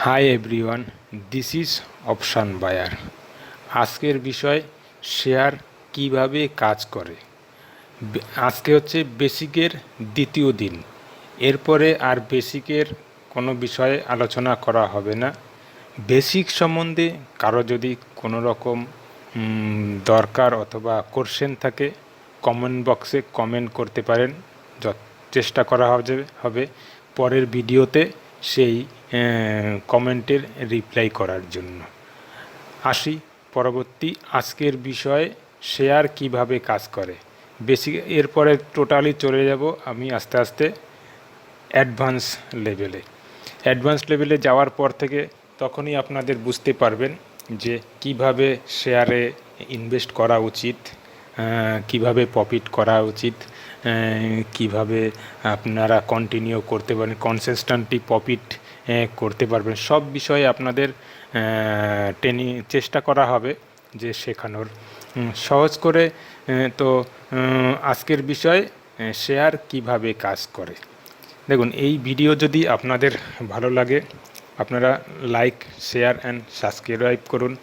High everyone, this is option buyer. আজকের বিষয় share কিভাবে কাজ করে। আজকে হচ্ছে বেসিকের দ্বিতীয় দিন। এরপরে আর বেসিকের কোনো বিষয়ে আলোচনা করা হবে না। বেসিক সম্বন্ধে কারো যদি কোনো রকম দরকার অথবা কোশ্চেন থাকে কমেন্ট বক্সে কমেন্ট করতে পারেন। চেষ্টা করা হবে পরের ভিডিওতে সেই কমেন্টের রিপ্লাই করার জন্য। আসি পরবর্তী আজকের বিষয়ে, শেয়ার কিভাবে কাজ করে। বেসিক এরপরে টোটালি চলে যাব আমি আস্তে আস্তে অ্যাডভান্স লেভেলে যাওয়ার পর থেকে তখনই আপনাদের বুঝতে পারবেন যে কিভাবে শেয়ারে ইনভেস্ট করা উচিত, কিভাবে প্রফিট করা উচিত, কিভাবে আপনারা কন্টিনিউ করতে পারেন, কনসিস্টেন্টলি প্রফিট করতে পারবেন। সব বিষয়ে আপনাদের ট্রেনিং চেষ্টা করা হবে যে শেখানোর সহজ করে। তো আজকের বিষয় শেয়ার কিভাবে কাজ করে। দেখুন, এই ভিডিও যদি আপনাদের ভালো লাগে আপনারা লাইক, শেয়ার অ্যান্ড সাবস্ক্রাইব করুন,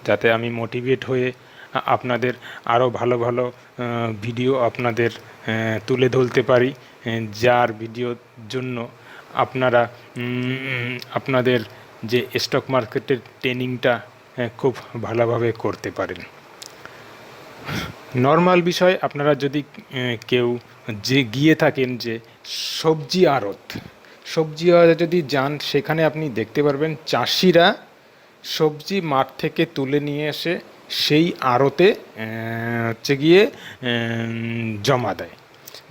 যাতে আমি মোটিভেট হয়ে আপনাদের আরও ভালো ভালো ভিডিও আপনাদের তুলে ধরতে পারি, যার ভিডিওর জন্য আপনারা আপনাদের যে স্টক মার্কেটের ট্রেনিংটা খুব ভালোভাবে করতে পারেন। নর্মাল বিষয়, আপনারা যদি কেউ যে গিয়ে থাকেন যে সবজি আড়ত যদি যান, সেখানে আপনি দেখতে পারবেন চাষিরা সবজি মাঠ থেকে তুলে নিয়ে এসে সেই আড়তে হচ্ছে গিয়ে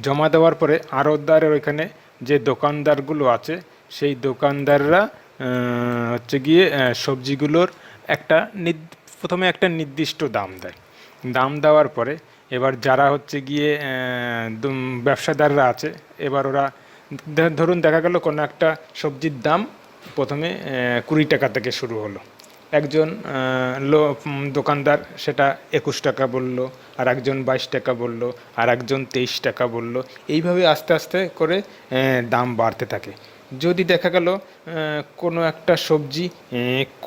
জমা দেওয়ার পরে আড়তদারের ওইখানে যে দোকানদারগুলো আছে সেই দোকানদাররা হচ্ছে গিয়ে সবজিগুলোর প্রথমে একটা নির্দিষ্ট দাম দেওয়ার পরে এবার যারা হচ্ছে গিয়ে ব্যবসাদাররা আছে, এবার ওরা ধরুন দেখা গেল কোনো একটা সবজির দাম প্রথমে 20 টাকা থেকে শুরু হলো। একজন দোকানদার সেটা 21 টাকা বলল, আর একজন 22 টাকা বলল, আর একজন 23 টাকা বলল। এইভাবে আস্তে আস্তে করে দাম বাড়তে থাকে। যদি দেখা গেল কোনো একটা সবজি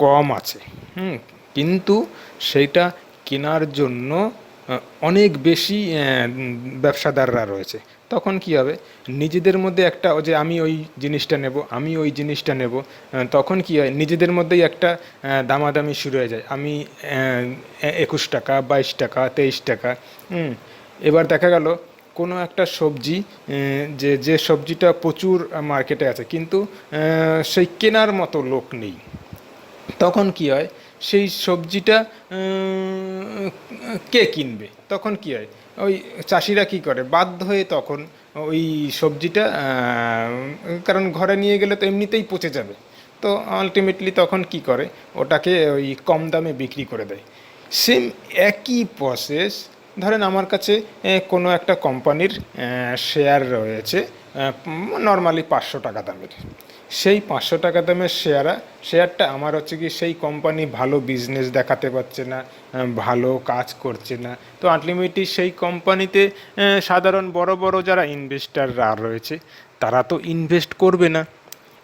কম আছে, কিন্তু সেইটা কেনার জন্য অনেক বেশি ব্যবসাদাররা রয়েছে, তখন কি হবে, নিজেদের মধ্যে একটা যে আমি ওই জিনিসটা নেব, তখন কি হয়, নিজেদের মধ্যেই একটা দামাদামি শুরু হয়ে যায়। আমি 21 টাকা, 22 টাকা, 23 টাকা। এবার দেখা গেল কোনো একটা সবজি, যে সবজিটা প্রচুর মার্কেটে আছে কিন্তু সেই কেনার মতো লোক নেই, তখন কি হয়, সেই সবজিটা কে কিনবে? তখন কি হয়, ওই চাষিরা কি করে, বাধ্য হয়ে তখন ওই সবজিটা, কারণ ঘরে নিয়ে গেলে তো এমনিতেই পচে যাবে, তো আলটিমেটলি তখন কি করে, ওটাকে ওই কম দামে বিক্রি করে দেয়। সেম একই প্রসেস, ধরেন আমার কাছে কোনো একটা কোম্পানির শেয়ার রয়েছে, নর্মালি 500 টাকা দামের। সেই 500 টাকা দামের শেয়ারটা আমার হচ্ছে কি, সেই কোম্পানি ভালো বিজনেস দেখাতে পারছে না, ভালো কাজ করছে না, তো আলটিমেটলি সেই কোম্পানিতে সাধারণ বড় বড় যারা ইনভেস্টাররা রয়েছে তারা তো ইনভেস্ট করবে না।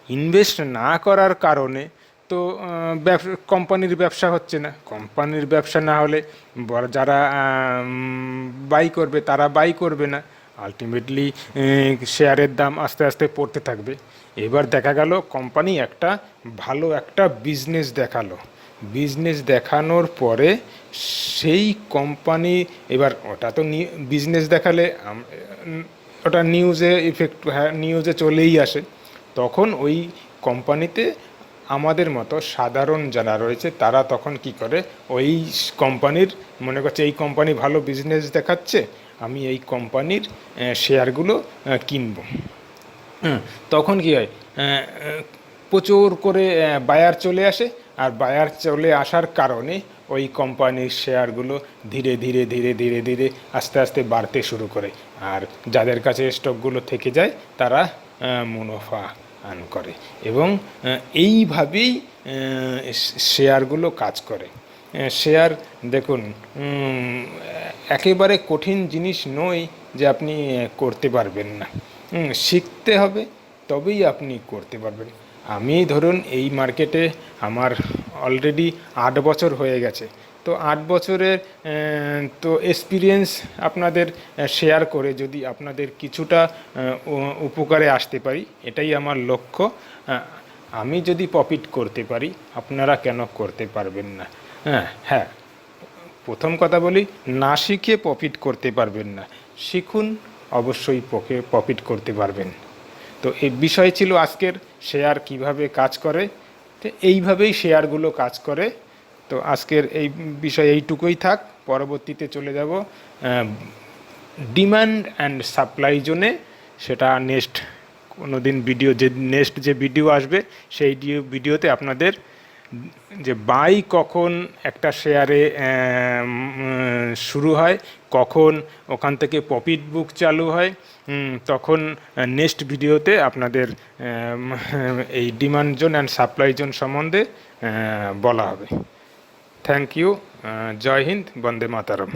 ইনভেস্ট না করার কারণে তো কোম্পানির ব্যবসা হচ্ছে না। কোম্পানির ব্যবসা না হলে যারা বাই করবে তারা বাই করবে না। আলটিমেটলি শেয়ারের দাম আস্তে আস্তে পড়তে থাকবে। এবার দেখা গেল কোম্পানি ভালো একটা বিজনেস দেখানোর পরে সেই কোম্পানি, এবার ওটা তো বিজনেস দেখালে ওটা নিউজে চলেই আসে, তখন ওই কোম্পানিতে আমাদের মতো সাধারণ যারা রয়েছে তারা তখন কি করে, ওই কোম্পানির, মনে করছে এই কোম্পানি ভালো বিজনেস দেখাচ্ছে, আমি এই কোম্পানির শেয়ারগুলো কিনব। তখন কি হয়, প্রচুর করে বায়ার চলে আসে, আর বায়ার চলে আসার কারণে ওই কোম্পানির শেয়ারগুলো ধীরে ধীরে ধীরে ধীরে ধীরে আস্তে আস্তে বাড়তে শুরু করে, আর যাদের কাছে স্টকগুলো থেকে যায় তারা মুনাফা আর্ন করে, এবং এইভাবেই শেয়ারগুলো কাজ করে। শেয়ার দেখুন, একেবারে কঠিন জিনিস নয় যে আপনি করতে পারবেন না। শিখতে হবে, তবেই আপনি করতে পারবেন। আমি ধরুন এই মার্কেটে আমার অলরেডি 8 বছর হয়ে গেছে। তো 8 বছরের তো এক্সপিরিয়েন্স আপনাদের শেয়ার করে যদি আপনাদের কিছুটা উপকারে আসতে পারি, এটাই আমার লক্ষ্য। আমি যদি প্রফিট করতে পারি, আপনারা কেন করতে পারবেন না? হ্যাঁ হ্যাঁ, প্রথম কথা বলি, না শিখে প্রফিট করতে পারবেন না, শিখুন, অবশ্যই প্রফিট করতে পারবেন। তো এই বিষয় ছিল আজকের, শেয়ার কিভাবে কাজ করে। তো এইভাবেই শেয়ারগুলো কাজ করে। তো আজকের এই বিষয় এইটুকুই থাক। পরবর্তীতে চলে যাব ডিমান্ড অ্যান্ড সাপ্লাই জোনে। সেটা নেক্সট কোনো দিন ভিডিও, যে নেক্সট যে ভিডিও আসবে সেই ভিডিওতে আপনাদের যে বাই কখন একটা শেয়ারে শুরু হয়, কখন ওখান থেকে প্রফিট বুক চালু হয়, তখন নেক্সট ভিডিওতে আপনাদের এই demand zone and supply zone সম্বন্ধে বলা হবে। Thank you. Jai Hind, Vande Mataram.